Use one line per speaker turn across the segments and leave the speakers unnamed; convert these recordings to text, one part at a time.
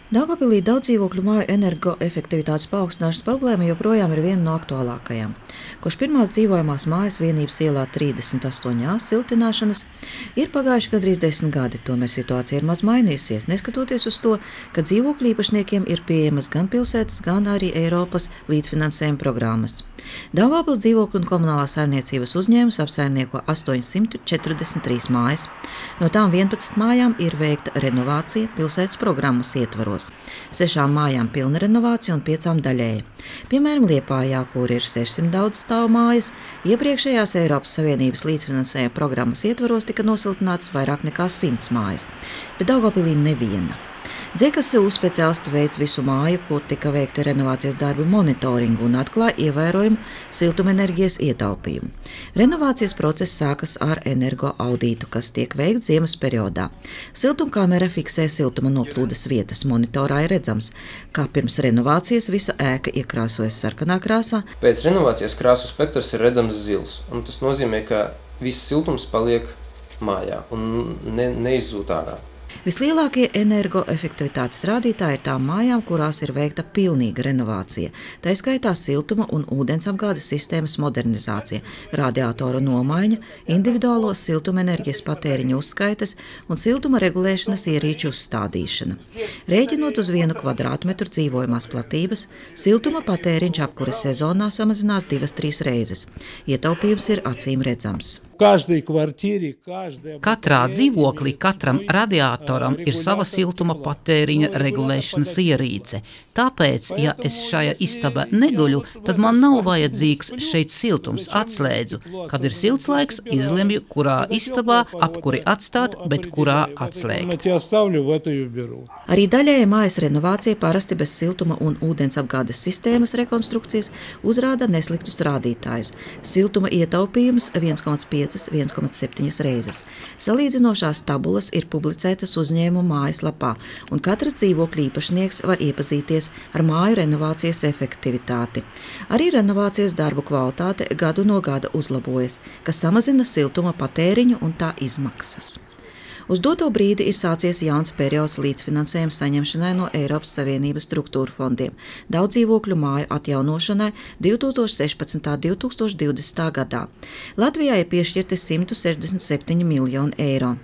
Daugavpilī daudz dzīvokļu māju energoefektivitātes paaugstināšanas problēma joprojām ir viena no aktuālākajām. Kopš pirmās dzīvojamās mājas vienības ielā 38 siltināšanas ir pagājuši gandrīz 10 gadi, tomēr situācija ir maz mainījusies, neskatoties uz to, ka dzīvokļu īpašniekiem ir pieejamas gan pilsētas, gan arī Eiropas līdzfinansējuma programmas. Daugavpils dzīvokļu un komunālās saimniecības uzņēmums apsaimnieko 843 mājas. No tām 11 mājām ir veikta renovācija pilsētas programmas ietvaros. 6 mājām pilna renovācija un 5 daļēja. Piemēram, Liepājā, kur ir 600 daudzstāvu mājas, iepriekšējās Eiropas Savienības līdzfinansējuma programmas ietvaros tika nosiltinātas vairāk nekā 100 mājas, bet Daugavpilī neviena. DZKSU speciālisti veic visu māju, kur tika veikta renovācijas darbu monitoringu un atklāja ievērojumu siltumenerģijas ietaupījumu. Renovācijas process sākas ar energoaudītu, kas tiek veikts ziemas periodā. Siltumkamera fiksē siltuma noplūdes vietas. Monitorā ir redzams, kā pirms renovācijas visa ēka iekrāsojas sarkanā krāsā.
Pēc renovācijas krāsu spektrs ir redzams zils, un tas nozīmē, ka viss siltums paliek mājā un neizzūd ārā.
Vislielākie energoefektivitātes rādītāji ir tām mājām, kurās ir veikta pilnīga renovācija. Tā skaitā siltuma un ūdensapgādes sistēmas modernizācija, radiatoru nomaiņa, individuālo siltumenerģijas patēriņa uzskaites un siltuma regulēšanas ierīču uzstādīšana. Rēķinot uz 1 kvadrātmetru dzīvojamās platības, siltuma patēriņš apkures sezonā samazinās 2–3 reizes. Ietaupījums ir acīm redzams.
Katrā dzīvoklī, katram radiatoram ir sava siltuma patēriņa regulēšanas ierīce. Tāpēc, ja es šajā istabā neguļu, tad man nav vajadzīgs šeit siltums, atslēdzu. Kad ir silts laiks, izlemju, kurā istabā apkuri atstāt, bet kurā atslēgt.
Arī daļēja mājas renovācija parasti bez siltuma un ūdensapgādes sistēmas rekonstrukcijas uzrāda nesliktus rādītājus. Siltuma ietaupījums 1,5–1,7 reizes. Salīdzinošās tabulas ir publicētas uzņēmuma mājaslapā, un katrs dzīvokļa īpašnieks var iepazīties ar māju renovācijas efektivitāti. Arī renovācijas darbu kvalitāte gadu no gada uzlabojas, kas samazina siltuma patēriņu un tā izmaksas. Uz doto brīdi ir sācies jauns periods līdzfinansējuma saņemšanai no Eiropas Savienības struktūru fondiem, daudz dzīvokļu māju atjaunošanai 2016. un 2020. gadā. Latvijā ir piešķirti 167 miljoni eiro.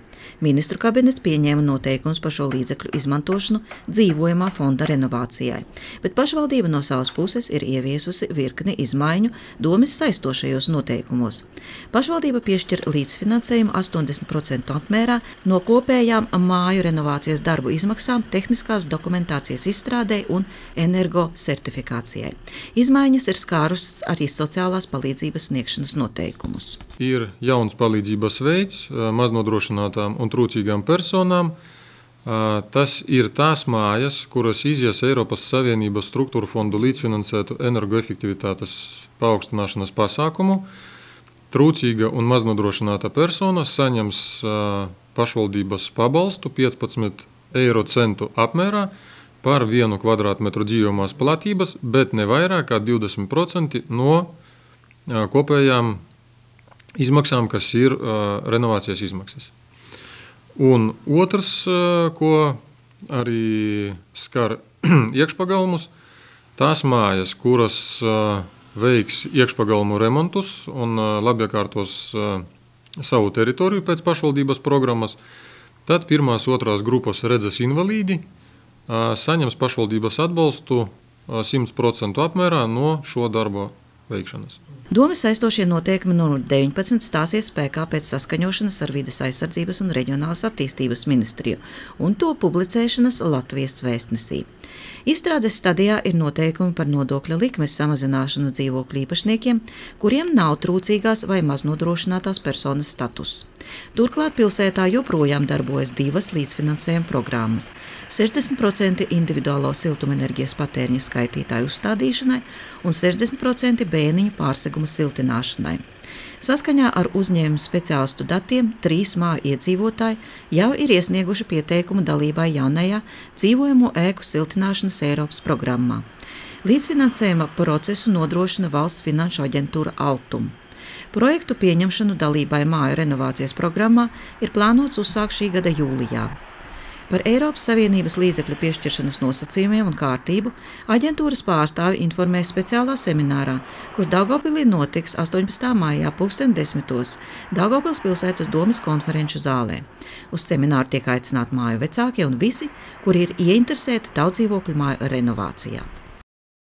Ministru kabinets pieņēma noteikumus par šo līdzekļu izmantošanu dzīvojamā fonda renovācijai, bet pašvaldība no savas puses ir ieviesusi virkni izmaiņu domes saistošajos noteikumos. Pašvaldība piešķir līdzfinansējumu 80% apmērā no kopējām māju renovācijas darbu izmaksām tehniskās dokumentācijas izstrādei un energo certifikācijai. Izmaiņas ir skārušas arī sociālās palīdzības sniegšanas noteikumus.
Ir jauns palīdzības veids maznodrošinātām un trūcīgām personām. Tas ir tās mājas, kuras izies Eiropas Savienības struktūru fondu līdzfinansētu energoefektivitātes paaugstināšanas pasākumu. Trūcīga un maznodrošināta persona saņems pašvaldības pabalstu 15 eiro centu apmērā par 1 kvadrātmetru dzīvojamās platības, bet ne vairāk kā 20% no kopējām izmaksām, kas ir renovācijas izmaksas. Un otrs, ko arī skar iekšpagalmus, tās mājas, kuras veiks iekšpagalmu remontus un labiekārtos savu teritoriju pēc pašvaldības programmas, tad 1.–2. grupas redzes invalīdi saņems pašvaldības atbalstu 100% apmērā no šo darba veikšanas.
Domes saistošie noteikumi numur 19 stāsies spēkā pēc saskaņošanas ar Vides aizsardzības un reģionālās attīstības ministriju un to publicēšanas Latvijas vēstnesī. Izstrādes stadijā ir noteikumi par nodokļa likmes samazināšanu dzīvokļu īpašniekiem, kuriem nav trūcīgās vai maznodrošinātās personas status. Turklāt pilsētā joprojām darbojas 2 līdzfinansējuma programmas – 60% individuālo siltumenerģijas patēriņa skaitītāju uzstādīšanai un 60% bēniņu pārseguma siltināšanai. Saskaņā ar uzņēmumu speciālistu datiem 3 māju iedzīvotāji jau ir iesnieguši pieteikumu dalībai jaunajā dzīvojamo ēku siltināšanas Eiropas programmā. Līdzfinansējuma procesu nodrošina Valsts finanšu aģentūra Altum. Projektu pieņemšanu dalībai māju renovācijas programmā ir plānots uzsākt šī gada jūlijā. Par Eiropas Savienības līdzekļu piešķiršanas nosacījumiem un kārtību aģentūras pārstāvi informēs speciālā seminārā, kurš Daugavpilī notiks 18. maijā 10:00 Daugavpils pilsētas domes konferenču zālē. Uz semināru tiek aicināti māju vecākie un visi, kuri ir ieinteresēti daudzdzīvokļu māju renovācijā.